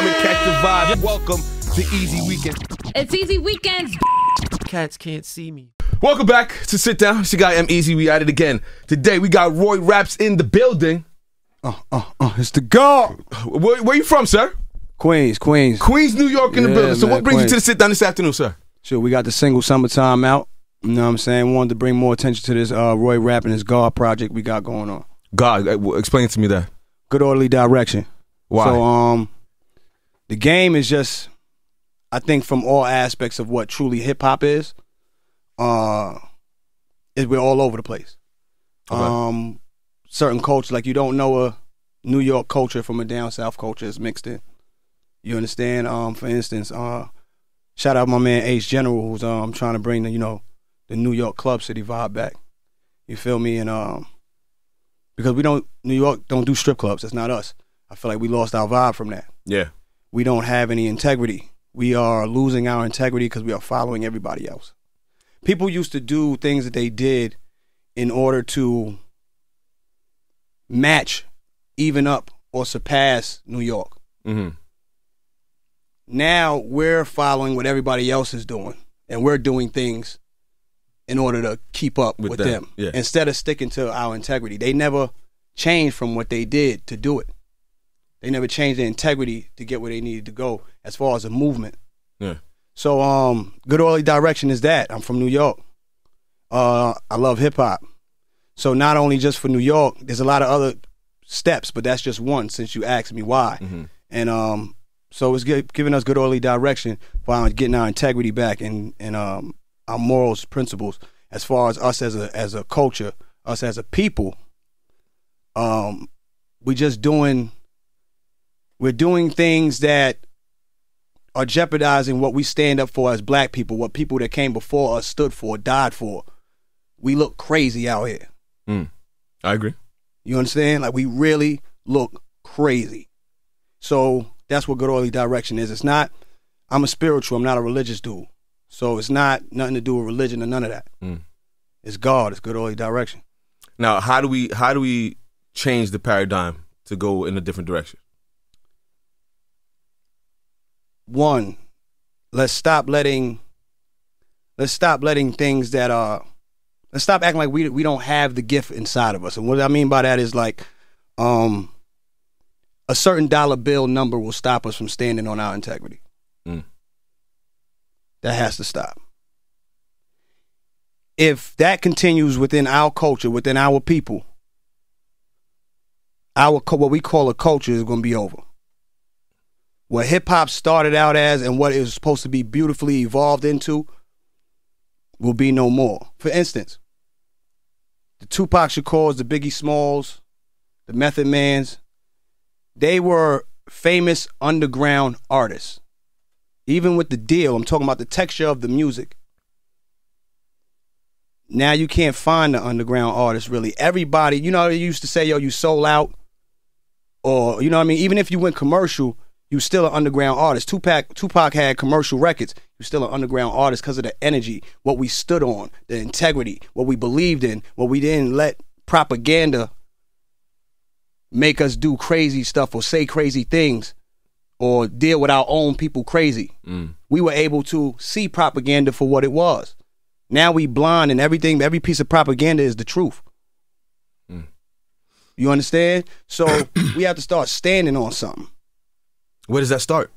Come and catch the vibe. Welcome to Easy Weekend. It's Easy Weekends. Cats can't see me. Welcome back to Sit Down. It's your guy EmEz. We at it again. Today we got Roi Rapx in the building. It's the God. Where you from, sir? Queens. Queens, New York in the building. So man, what brings Queens. you to the Sit Down this afternoon, sir? Sure, we got the single Summertime out. You know what I'm saying? Wanted to bring more attention to this Roi Rapx and his God project we got going on. God, explain to me that. Good orderly direction. Why? So the game is just, I think from all aspects of what truly hip hop is we're all over the place. Okay. Certain culture, like you don't know a New York culture from a down south culture is mixed in. You understand? For instance, shout out my man Ace General, who's trying to bring the New York club city vibe back. You feel me? And because New York don't do strip clubs. That's not us. I feel like we lost our vibe from that. Yeah. We don't have any integrity. We are losing our integrity because we are following everybody else. People used to do things that they did in order to match, even up, or surpass New York. Mm-hmm. Now we're following what everybody else is doing, and we're doing things in order to keep up with them. Yeah. Instead of sticking to our integrity. They never changed from what they did to do it. They never changed their integrity to get where they needed to go as far as a movement. Yeah. So good orderly direction is that. I'm from New York. I love hip hop. So not only just for New York, there's a lot of other steps, but that's just one since you asked me why. Mm-hmm. And so it's giving us good orderly direction for getting our integrity back and our morals, principles, as far as us as a culture, us as a people. We're doing things that are jeopardizing what we stand up for as black people, what people that came before us stood for, died for. We look crazy out here. I agree. You understand? Like, we really look crazy. So that's what good orderly direction is. It's not, I'm a spiritual, I'm not a religious dude. So it's not nothing to do with religion or none of that. It's God, it's good orderly direction. Now, how do we change the paradigm to go in a different direction? One, let's stop letting things that are, let's stop acting like we don't have the gift inside of us. And what I mean by that is like a certain dollar bill number will stop us from standing on our integrity. That has to stop. If that continues within our culture, within our people, what we call a culture is going to be over. What hip-hop started out as and what it was supposed to be beautifully evolved into will be no more. For instance, the Tupac Shakurs, the Biggie Smalls, the Method Mans, they were famous underground artists. Even with the deal, I'm talking about the texture of the music. Now you can't find the underground artists really. Everybody, they used to say, yo, you sold out. Or, you know what I mean? Even if you went commercial, you still an underground artist. Tupac had commercial records. You're still an underground artist because of the energy, what we stood on, the integrity, what we believed in, what we didn't let propaganda make us do crazy stuff or say crazy things or deal with our own people crazy. We were able to see propaganda for what it was. Now we blind and everything, every piece of propaganda is the truth. You understand? So we have to start standing on something. Where does that start?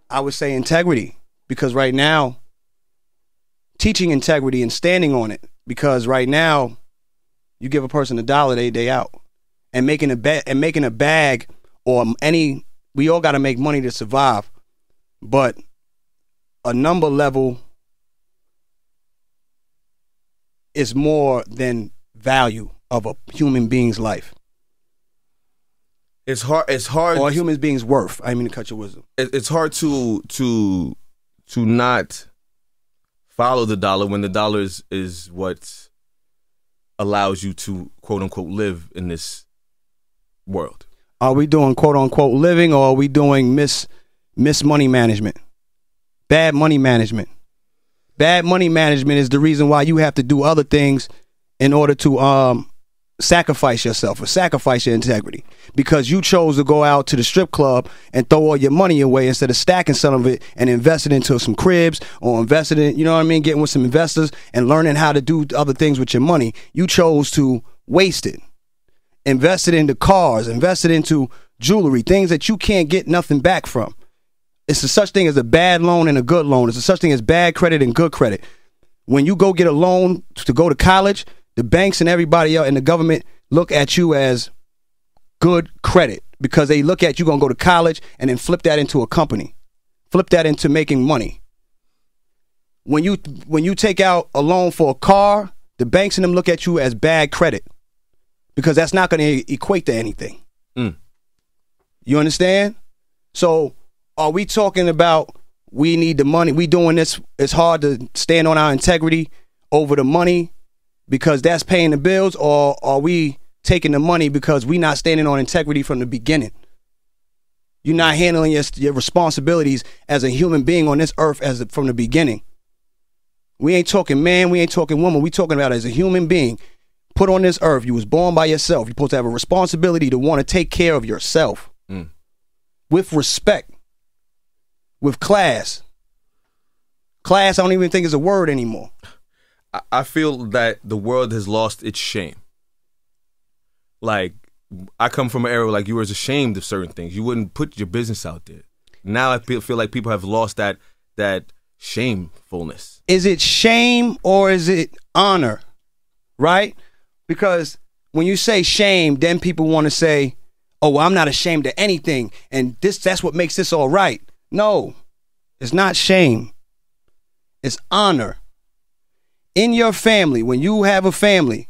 I would say integrity, because right now, teaching integrity and standing on it, because right now, you give a person $1, they out, and making a bag or any. We all got to make money to survive, but a number level is more than value of a human being's life. It's hard. Or a human being's worth. I didn't mean to cut your wisdom. It's hard to not follow the dollar when the dollar is what allows you to quote unquote live in this world. Are we doing quote unquote living, or are we doing miss money management? Bad money management. Bad money management is the reason why you have to do other things in order to sacrifice yourself or sacrifice your integrity because you chose to go out to the strip club and throw all your money away instead of stacking some of it and invest it into some cribs or invest it in, you know what I mean, getting with some investors and learning how to do other things with your money. You chose to waste it. Invest it into cars, invest it into jewelry, things that you can't get nothing back from. It's a such thing as a bad loan and a good loan. It's a such thing as bad credit and good credit. When you go get a loan to go to college, the banks and everybody else and the government look at you as good credit because they look at you going to go to college and then flip that into a company, flip that into making money. When you take out a loan for a car, the banks and them look at you as bad credit because that's not going to equate to anything. You understand? So are we talking about we need the money? We doing this, it's hard to stand on our integrity over the money because that's paying the bills, or are we taking the money because we not standing on integrity from the beginning? You're not handling your responsibilities as a human being on this earth from the beginning. We ain't talking man, we ain't talking woman. We talking about as a human being put on this earth. You was born by yourself. You're supposed to have a responsibility to want to take care of yourself with respect, with class. Class, I don't even think is a word anymore. I feel that the world has lost its shame. Like, I come from an era where, like, you were ashamed of certain things. You wouldn't put your business out there. Now I feel like people have lost that shamefulness. Is it shame or is it honor? Right? Because when you say shame, then people want to say, oh, well, I'm not ashamed of anything, and that's what makes this all right. No, it's not shame. It's honor. In your family, when you have a family,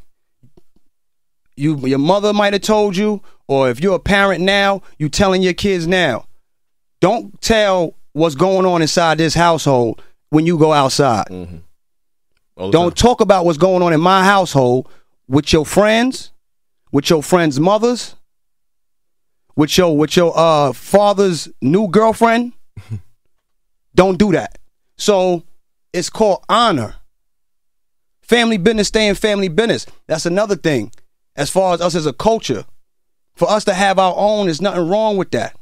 your mother might have told you, or if you're a parent now, you telling your kids now, don't tell what's going on inside this household when you go outside. Don't talk about what's going on in my household with your friends, with your friends' mothers, with your father's new girlfriend. Don't do that. So it's called honor. Family business, stay in family business. That's another thing. As far as us as a culture, for us to have our own, there's nothing wrong with that.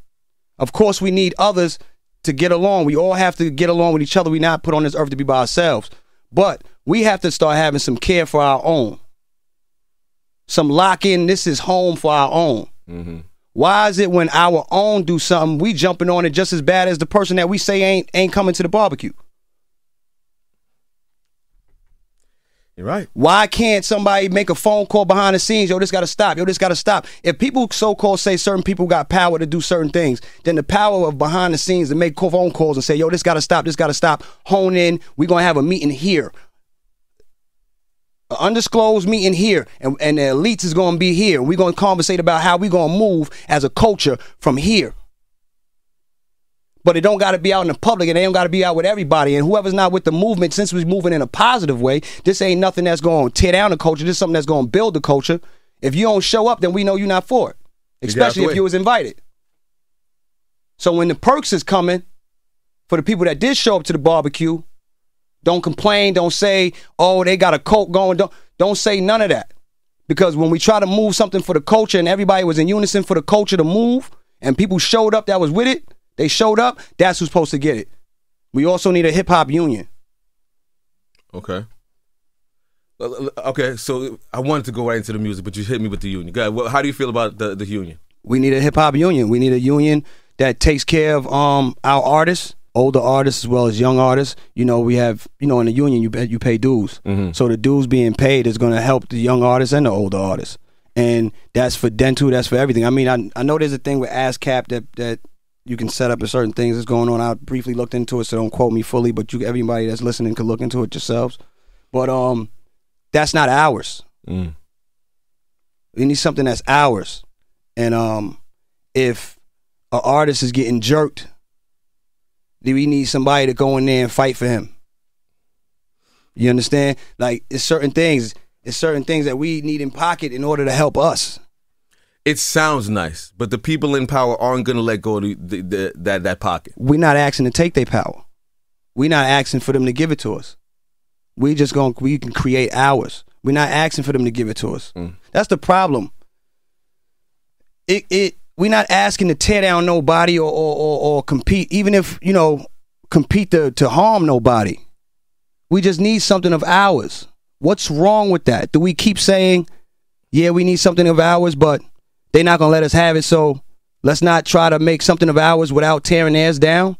Of course, we need others to get along. We all have to get along with each other. We're not put on this earth to be by ourselves. But we have to start having some care for our own. Some lock-in, this is home for our own. Why is it when our own do something, we jumping on it just as bad as the person that we say ain't coming to the barbecue? You're right. Why can't somebody make a phone call behind the scenes? Yo, this got to stop. Yo, this got to stop. If people so-called say certain people got power to do certain things, then the power of behind the scenes to make phone calls and say, yo, this got to stop, this got to stop. Hone in. We're going to have a meeting here. An undisclosed meeting here. And the elites is going to be here. We're going to conversate about how we're going to move as a culture from here. But it don't got to be out in the public, and it don't got to be out with everybody. And whoever's not with the movement, since we're moving in a positive way, this ain't nothing that's going to tear down the culture. This is something that's going to build the culture. If you don't show up, then we know you're not for it, especially if you was invited. So when the perks is coming, for the people that did show up to the barbecue, don't complain. Don't say, oh, they got a cult going. Don't say none of that. Because when we try to move something for the culture and everybody was in unison for the culture to move, and people showed up that was with it, they showed up, that's who's supposed to get it. We also need a hip-hop union. Okay. Okay, so I wanted to go right into the music, but you hit me with the union. Go ahead. How do you feel about the union? We need a hip-hop union. We need a union that takes care of our artists, older artists as well as young artists. You know, we have, in the union, you pay dues. So the dues being paid is going to help the young artists and the older artists. And that's for dental, that's for everything. I mean, I know there's a thing with ASCAP that you can set up a certain things that's going on. I briefly looked into it, so don't quote me fully, but everybody that's listening can look into it yourselves. But that's not ours. We need something that's ours. And if an artist is getting jerked, then we need somebody to go in there and fight for him. You understand? Like, it's certain things that we need in pocket in order to help us. It sounds nice, but the people in power aren't going to let go of that pocket. We're not asking to take their power. We're not asking for them to give it to us. We can create ours. We're not asking for them to give it to us. That's the problem. We're not asking to tear down nobody or compete, even if, you know, compete to harm nobody. We just need something of ours. What's wrong with that? Do we keep saying, yeah, we need something of ours, but they're not going to let us have it, so let's not try to make something of ours without tearing theirs down?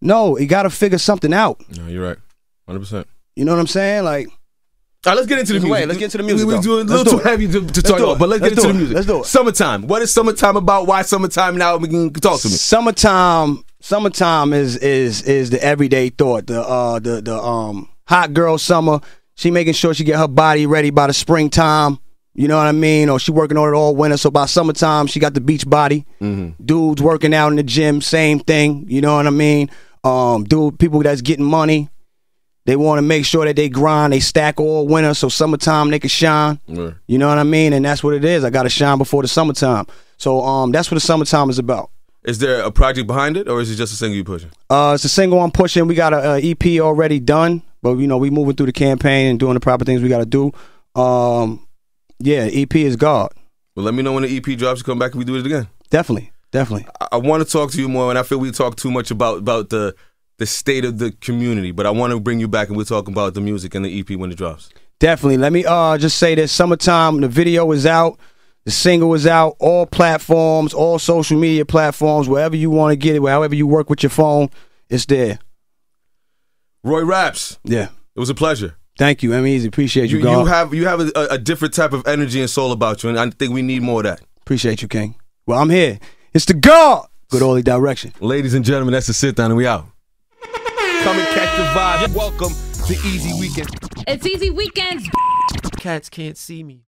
No, you got to figure something out. No, you're right. 100%. You know what I'm saying? Like, all right, let's get into the music. Let's get into the music. We're doing a little too heavy to talk about, but let's get into the music. Let's do it. Summertime. What is summertime about? Why summertime now? We can talk to me. Summertime is the everyday thought. The hot girl summer. She making sure she get her body ready by the springtime. You know what I mean? Or she working on it all winter. So by summertime, she got the beach body. Dudes working out in the gym, same thing. You know what I mean? People that's getting money. They want to make sure that they grind, they stack all winter, so summertime they can shine. Right. You know what I mean? And that's what it is. I got to shine before the summertime. So that's what the summertime is about. Is there a project behind it, or is it just a single you pushing? It's a single I'm pushing. We got a EP already done, but you know we moving through the campaign and doing the proper things we got to do. Yeah, EP is God. Well, let me know when the EP drops. You come back and we do it again. Definitely. I want to talk to you more, and I feel we talk too much about the state of the community, but I want to bring you back and we're talking about the music and the EP when it drops. Definitely. Let me just say this. Summertime, the video is out. The single is out. All platforms, all social media platforms, wherever you want to get it, however you work with your phone, it's there. Roi Rapx. Yeah. It was a pleasure. Thank you, EmEz. Appreciate you, God. You have a different type of energy and soul about you, and I think we need more of that. Appreciate you, King. Well, I'm here. It's the God. Good Orderly Direction. Ladies and gentlemen, that's the sit down, and we out. Come and catch the vibe. Welcome to Easy Weekend. It's Easy Weekends. Cats can't see me.